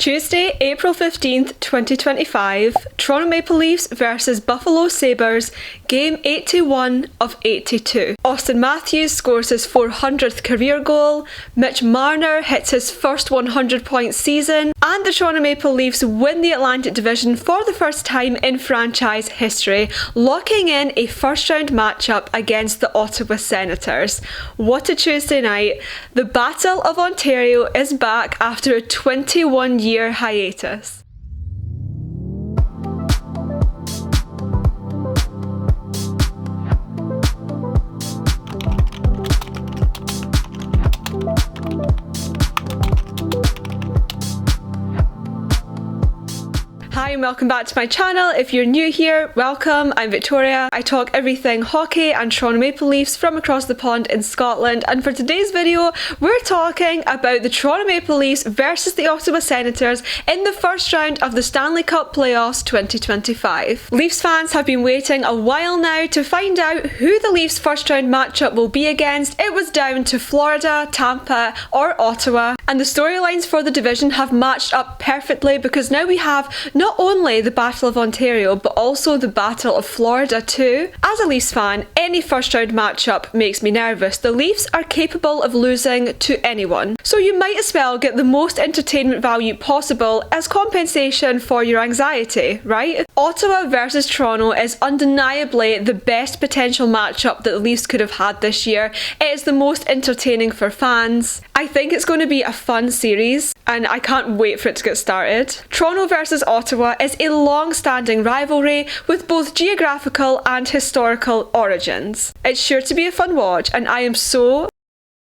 Tuesday, April 15th, 2025, Toronto Maple Leafs versus Buffalo Sabres, game 81 of 82. Austin Matthews scores his 400th career goal, Mitch Marner hits his first 100-point season, and the Toronto Maple Leafs win the Atlantic Division for the first time in franchise history, locking in a first-round matchup against the Ottawa Senators. What a Tuesday night. The Battle of Ontario is back after a 21-year hiatus. Hi and welcome back to my channel. If you're new here, welcome. I'm Victoria. I talk everything hockey and Toronto Maple Leafs from across the pond in Scotland, and for today's video we're talking about the Toronto Maple Leafs versus the Ottawa Senators in the first round of the Stanley Cup Playoffs 2025. Leafs fans have been waiting a while now to find out who the Leafs first round matchup will be against. It was down to Florida, Tampa or Ottawa, and the storylines for the division have matched up perfectly because now we have not only the Battle of Ontario but also the Battle of Florida too. As a Leafs fan, any first round matchup makes me nervous. The Leafs are capable of losing to anyone, so you might as well get the most entertainment value possible as compensation for your anxiety, right? Ottawa versus Toronto is undeniably the best potential matchup that the Leafs could have had this year. It is the most entertaining for fans. I think it's going to be a fun series and I can't wait for it to get started. Toronto versus Ottawa is a long-standing rivalry with both geographical and historical origins. It's sure to be a fun watch and I am so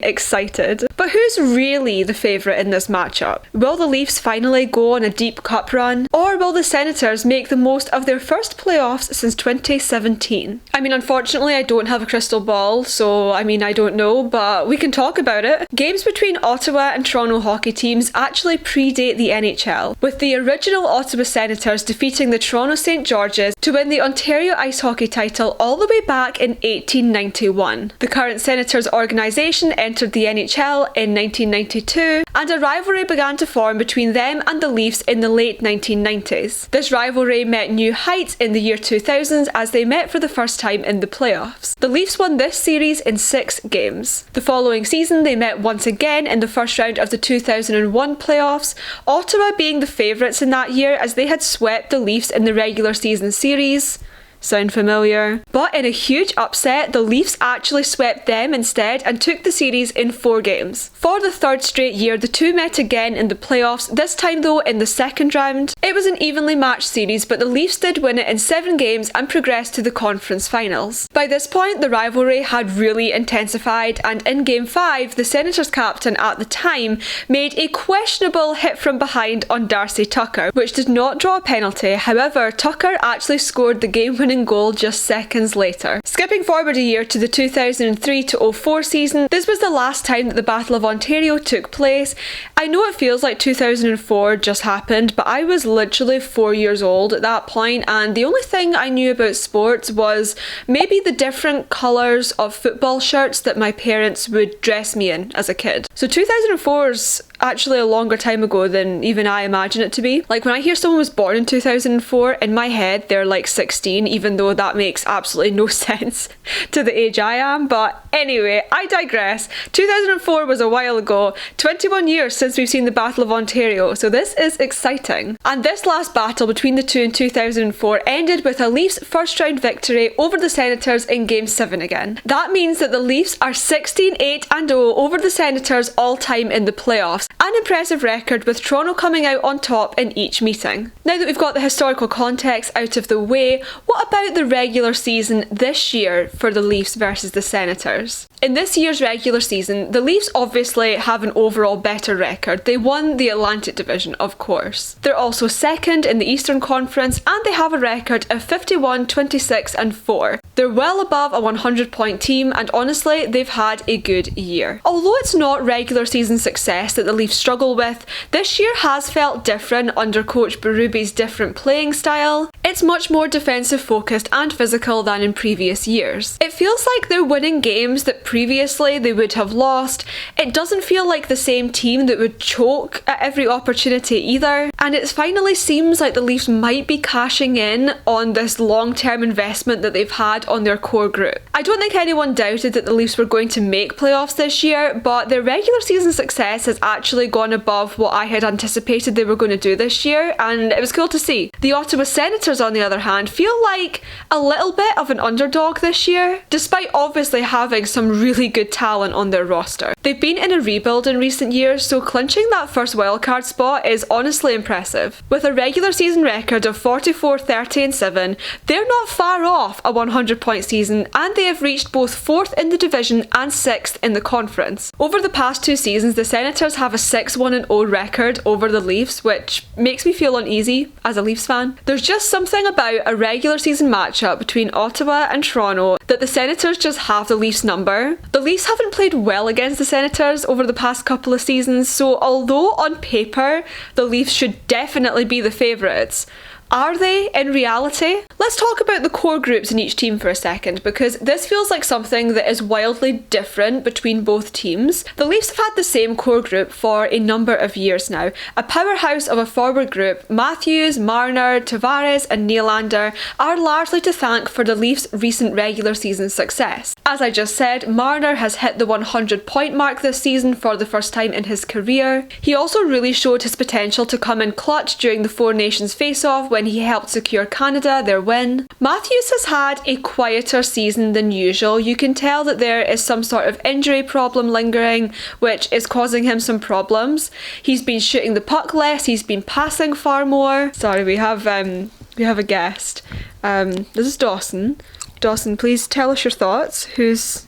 excited. But who's really the favourite in this matchup? Will the Leafs finally go on a deep cup run? Or will the Senators make the most of their first playoffs since 2017? I mean, unfortunately I don't have a crystal ball, so I don't know, but we can talk about it. Games between Ottawa and Toronto hockey teams actually predate the NHL, with the original Ottawa Senators defeating the Toronto St. Georges to win the Ontario ice hockey title all the way back in 1891. The current Senators organisation entered the NHL in 1992, and a rivalry began to form between them and the Leafs in the late 1990s. This rivalry met new heights in the year 2000 as they met for the first time in the playoffs. The Leafs won this series in 6 games. The following season they met once again in the first round of the 2001 playoffs, Ottawa being the favourites in that year as they had swept the Leafs in the regular season series. Sound familiar? But in a huge upset, the Leafs actually swept them instead and took the series in 4 games. For the third straight year, the two met again in the playoffs, this time though in the second round. It was an evenly matched series, but the Leafs did win it in 7 games and progressed to the conference finals. By this point, the rivalry had really intensified, and in Game 5, the Senators captain at the time made a questionable hit from behind on Darcy Tucker, which did not draw a penalty. However, Tucker actually scored the game-winning goal just seconds later. Skipping forward a year to the 2003-04 season, this was the last time that the Battle of Ontario took place. I know it feels like 2004 just happened, but I was literally 4 years old at that point, and the only thing I knew about sports was maybe the different colours of football shirts that my parents would dress me in as a kid. So 2004 is actually a longer time ago than even I imagine it to be. Like, when I hear someone was born in 2004, in my head they're like 16, even though that makes absolutely no sense to the age I am. But anyway, I digress. 2004 was a while ago, 21 years since we've seen the Battle of Ontario, so this is exciting. And this last battle between the two in 2004 ended with a Leafs first round victory over the Senators in Game 7 again. That means that the Leafs are 16-8-0 over the Senators all time in the playoffs. An impressive record, with Toronto coming out on top in each meeting. Now that we've got the historical context out of the way, what about the regular season this year for the Leafs versus the Senators? In this year's regular season, the Leafs obviously have an overall better record. They won the Atlantic Division, of course. They're also second in the Eastern Conference and they have a record of 51-26-4. They're well above a 100-point team, and honestly, they've had a good year. Although it's not regular season success that the Leafs struggle with, this year has felt different under coach Berube's different playing style. It's much more defensive focused and physical than in previous years. It feels like they're winning games that previously they would have lost. It doesn't feel like the same team that would choke at every opportunity either, and it finally seems like the Leafs might be cashing in on this long-term investment that they've had on their core group. I don't think anyone doubted that the Leafs were going to make playoffs this year, but their regular season success has actually gone above what I had anticipated they were going to do this year, and it was cool to see. The Ottawa Senators, on the other hand, feel like a little bit of an underdog this year, despite obviously having some really good talent on their roster. They've been in a rebuild in recent years, so clinching that first wildcard spot is honestly impressive. With a regular season record of 44-30-7, they're not far off a 100-point season, and they have reached both 4th in the division and 6th in the conference. Over the past 2 seasons, the Senators have a 6-1-0 record over the Leafs, which makes me feel uneasy as a Leafs fan. There's just something about a regular season matchup between Ottawa and Toronto that the Senators just have the Leafs number. The Leafs haven't played well against the Senators over the past couple of seasons, so although on paper the Leafs should definitely be the favourites, are they in reality? Let's talk about the core groups in each team for a second, because this feels like something that is wildly different between both teams. The Leafs have had the same core group for a number of years now. A powerhouse of a forward group. Matthews, Marner, Tavares and Nylander are largely to thank for the Leafs' recent regular season success. As I just said, Marner has hit the 100-point mark this season for the first time in his career. He also really showed his potential to come in clutch during the Four Nations face-off when he helped secure Canada their win. Matthews has had a quieter season than usual. You can tell that there is some sort of injury problem lingering, which is causing him some problems. He's been shooting the puck less, he's been passing far more. Sorry, we have a guest. This is Dawson. Dawson, please tell us your thoughts. Who's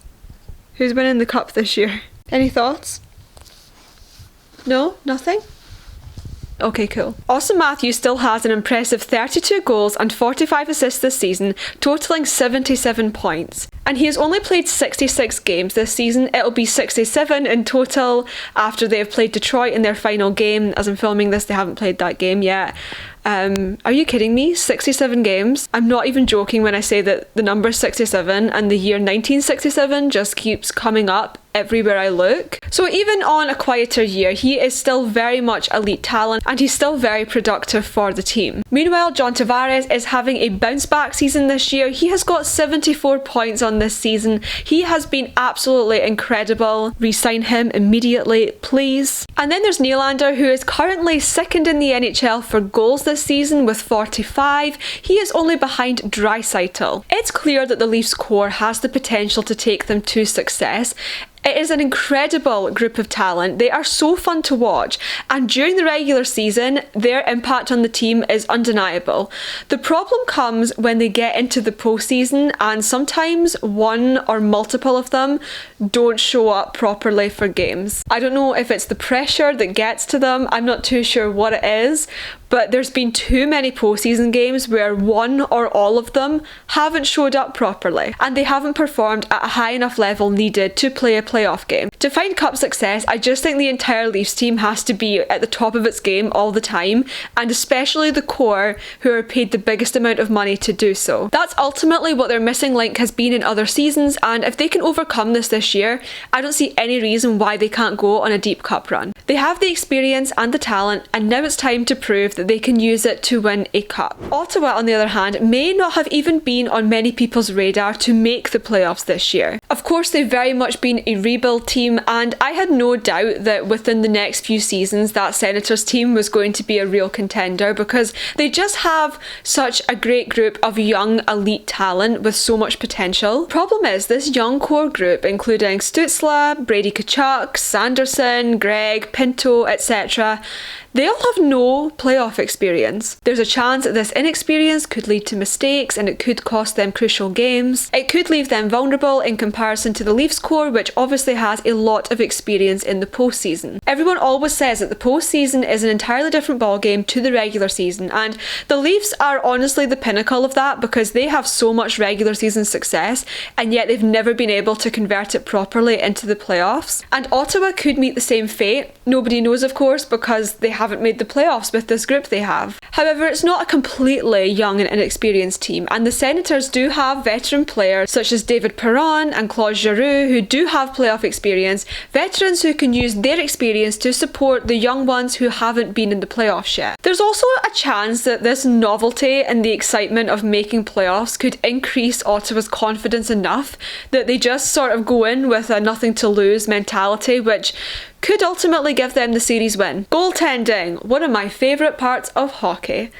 winning the cup this year? Any thoughts? No? Nothing? Okay, cool. Austin Matthews still has an impressive 32 goals and 45 assists this season, totaling 77 points. And he has only played 66 games this season. It'll be 67 in total after they have played Detroit in their final game. As I'm filming this, they haven't played that game yet. Are you kidding me? 67 games? I'm not even joking when I say that the number 67 and the year 1967 just keeps coming up everywhere I look. So even on a quieter year, he is still very much elite talent and he's still very productive for the team. Meanwhile, John Tavares is having a bounce back season this year. He has got 74 points on this season. He has been absolutely incredible. Re-sign him immediately, please. And then there's Nylander, who is currently second in the NHL for goals this season with 45. He is only behind Draisaitl. It's clear that the Leafs core has the potential to take them to success. It is an incredible group of talent. They are so fun to watch, and during the regular season, their impact on the team is undeniable. The problem comes when they get into the postseason, and sometimes one or multiple of them don't show up properly for games. I don't know if it's the pressure that gets to them, I'm not too sure what it is, but there's been too many postseason games where one or all of them haven't showed up properly, and they haven't performed at a high enough level needed to play a playoff game. To find cup success, I just think the entire Leafs team has to be at the top of its game all the time, and especially the core, who are paid the biggest amount of money to do so. That's ultimately what their missing link has been in other seasons, and if they can overcome this year, I don't see any reason why they can't go on a deep cup run. They have the experience and the talent, and now it's time to prove that they can use it to win a cup. Ottawa, on the other hand, may not have even been on many people's radar to make the playoffs this year. Of course, they've very much been a rebuild team, and I had no doubt that within the next few seasons that Senators team was going to be a real contender, because they just have such a great group of young elite talent with so much potential. Problem is, this young core group, including Stützle, Brady Tkachuk, Sanderson, Gregg, Pinto, etc., they all have no playoff experience. There's a chance that this inexperience could lead to mistakes and it could cost them crucial games. It could leave them vulnerable in comparison to the Leafs core, which obviously has a lot of experience in the postseason. Everyone always says that the postseason is an entirely different ballgame to the regular season, and the Leafs are honestly the pinnacle of that because they have so much regular season success and yet they've never been able to convert it properly into the playoffs. And Ottawa could meet the same fate. Nobody knows, of course, because they haven't made the playoffs with this group they have. However, it's not a completely young and inexperienced team, and the Senators do have veteran players such as David Perron and Claude Giroux who do have playoff experience, veterans who can use their experience to support the young ones who haven't been in the playoffs yet. There's also a chance that this novelty and the excitement of making playoffs could increase Ottawa's confidence enough that they just sort of go in with a nothing to lose mentality, which could ultimately give them the series win. Goaltending, one of my favourite parts of hockey.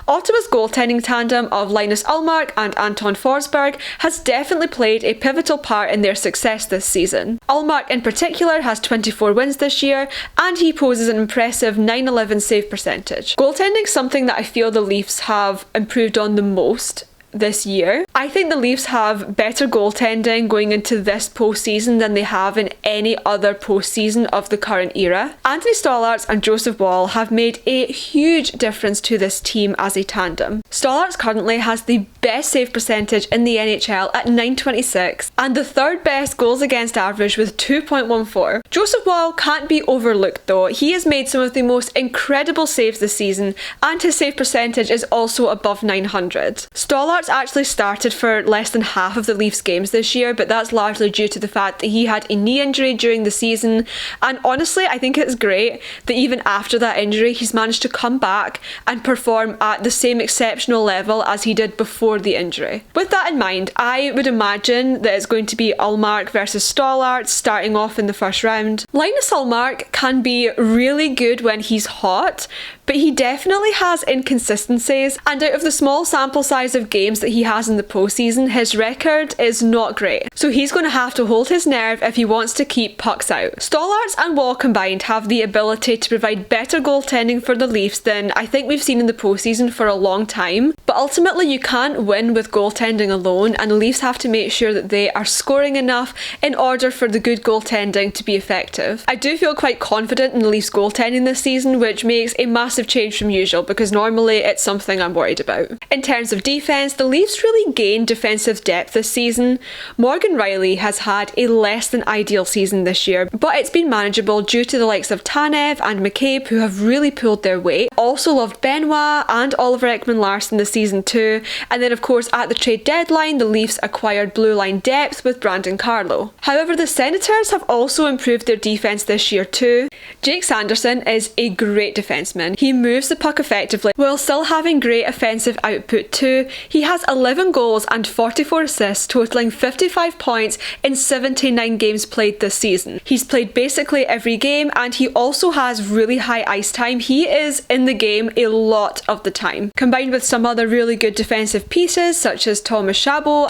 Ottawa's goaltending tandem of Linus Ullmark and Anton Forsberg has definitely played a pivotal part in their success this season. Ullmark in particular has 24 wins this year, and he poses an impressive .911 save percentage. Goaltending, something that I feel the Leafs have improved on the most this year. I think the Leafs have better goaltending going into this postseason than they have in any other postseason of the current era. Anthony Stollarz and Joseph Woll have made a huge difference to this team as a tandem. Stollarz currently has the best save percentage in the NHL at .926 and the third best goals against average with 2.14. Joseph Woll can't be overlooked though. He has made some of the most incredible saves this season, and his save percentage is also above .900. Stollarz actually started for less than half of the Leafs games this year, but that's largely due to the fact that he had a knee injury during the season, and honestly I think it's great that even after that injury he's managed to come back and perform at the same exceptional level as he did before the injury. With that in mind, I would imagine that it's going to be Ullmark versus Stollarz starting off in the first round. Linus Ullmark can be really good when he's hot, but he definitely has inconsistencies, and out of the small sample size of games that he has in the postseason, his record is not great. So he's going to have to hold his nerve if he wants to keep pucks out. Stollarz and Woll combined have the ability to provide better goaltending for the Leafs than I think we've seen in the postseason for a long time, but ultimately you can't win with goaltending alone, and the Leafs have to make sure that they are scoring enough in order for the good goaltending to be effective. I do feel quite confident in the Leafs goaltending this season, which makes a massive change from usual because normally it's something I'm worried about. In terms of defence, the Leafs really gained defensive depth this season. Morgan Rielly has had a less than ideal season this year, but it's been manageable due to the likes of Tanev and McCabe who have really pulled their weight. Also loved Benoit and Oliver Ekman-Larsson this season too, and then of course at the trade deadline the Leafs acquired blue line depth with Brandon Carlo. However, the Senators have also improved their defence this year too. Jake Sanderson is a great defenseman. He moves the puck effectively while still having great offensive output too. He has 11 goals and 44 assists, totaling 55 points in 79 games played this season. He's played basically every game, and he also has really high ice time. He is in the game a lot of the time, combined with some other really good defensive pieces such as Thomas Chabot.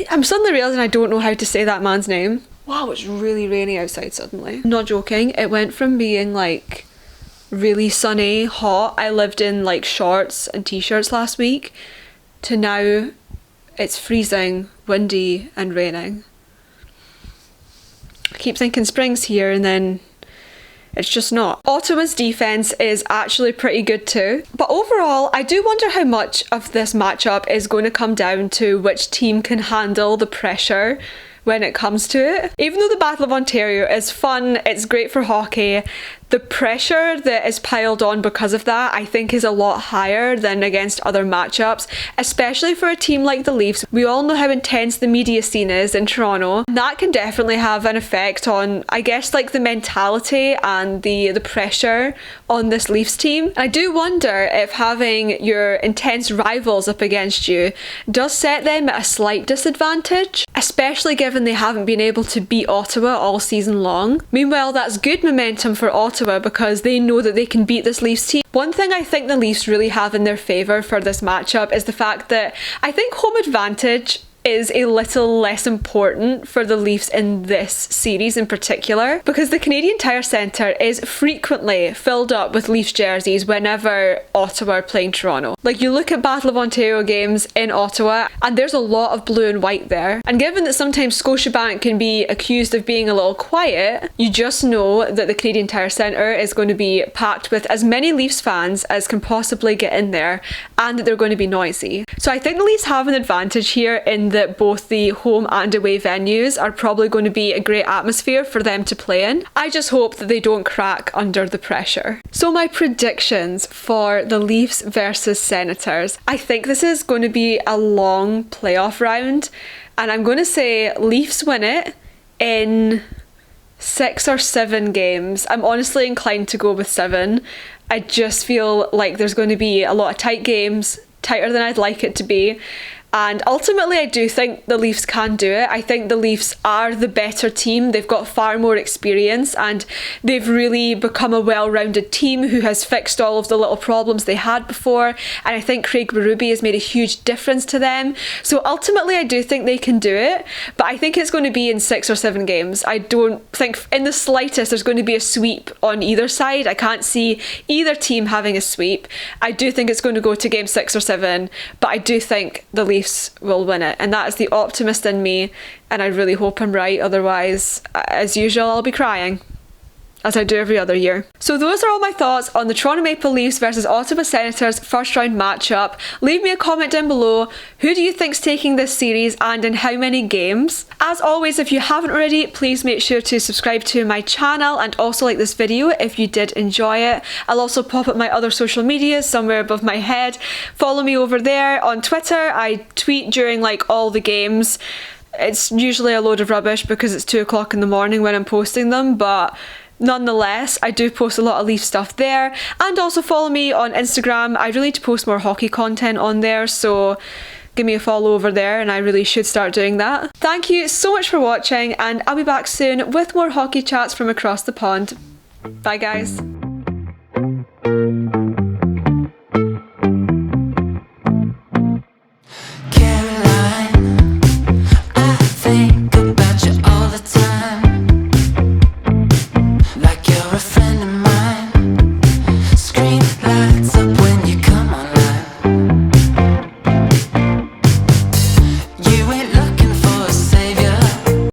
I'm suddenly realising I don't know how to say that man's name. Wow, it's really rainy outside suddenly. I'm not joking, it went from being like really sunny, hot, I lived in like shorts and t-shirts last week, to now it's freezing, windy and raining. I keep thinking spring's here and then it's just not. Ottawa's defence is actually pretty good too, but overall I do wonder how much of this matchup is going to come down to which team can handle the pressure when it comes to it. Even though the Battle of Ontario is fun, it's great for hockey, the pressure that is piled on because of that I think is a lot higher than against other matchups, especially for a team like the Leafs. We all know how intense the media scene is in Toronto, and that can definitely have an effect on, I guess, like the mentality and the pressure on this Leafs team. And I do wonder if having your intense rivals up against you does set them at a slight disadvantage, especially given they haven't been able to beat Ottawa all season long. Meanwhile, that's good momentum for Ottawa because they know that they can beat this Leafs team. One thing I think the Leafs really have in their favour for this matchup is the fact that I think home advantage is a little less important for the Leafs in this series in particular, because the Canadian Tire Centre is frequently filled up with Leafs jerseys whenever Ottawa are playing Toronto. Like, you look at Battle of Ontario games in Ottawa and there's a lot of blue and white there, and given that sometimes Scotiabank can be accused of being a little quiet, you just know that the Canadian Tire Centre is going to be packed with as many Leafs fans as can possibly get in there, and that they're going to be noisy. So I think the Leafs have an advantage here in that both the home and away venues are probably going to be a great atmosphere for them to play in. I just hope that they don't crack under the pressure. So my predictions for the Leafs versus Senators. I think this is going to be a long playoff round, and I'm going to say Leafs win it in 6 or 7 games. I'm honestly inclined to go with 7. I just feel like there's going to be a lot of tight games, tighter than I'd like it to be. And ultimately, I do think the Leafs can do it. I think the Leafs are the better team. They've got far more experience and they've really become a well-rounded team who has fixed all of the little problems they had before. And I think Craig Berube has made a huge difference to them. So ultimately, I do think they can do it. But I think it's going to be in 6 or 7 games. I don't think in the slightest there's going to be a sweep on either side. I can't see either team having a sweep. I do think it's going to go to game 6 or 7. But I do think the Leafs will win it, and that is the optimist in me, and I really hope I'm right. Otherwise, as usual, I'll be crying, as I do every other year. So those are all my thoughts on the Toronto Maple Leafs versus Ottawa Senators first round matchup. Leave me a comment down below. Who do you think's taking this series and in how many games? As always, if you haven't already, please make sure to subscribe to my channel and also like this video if you did enjoy it. I'll also pop up my other social medias somewhere above my head. Follow me over there on Twitter. I tweet during like all the games. It's usually a load of rubbish because it's 2 o'clock in the morning when I'm posting them, but nonetheless, I do post a lot of Leaf stuff there. And also follow me on Instagram. I really need to post more hockey content on there, so give me a follow over there, and I really should start doing that. Thank you so much for watching, and I'll be back soon with more hockey chats from across the pond. Bye guys.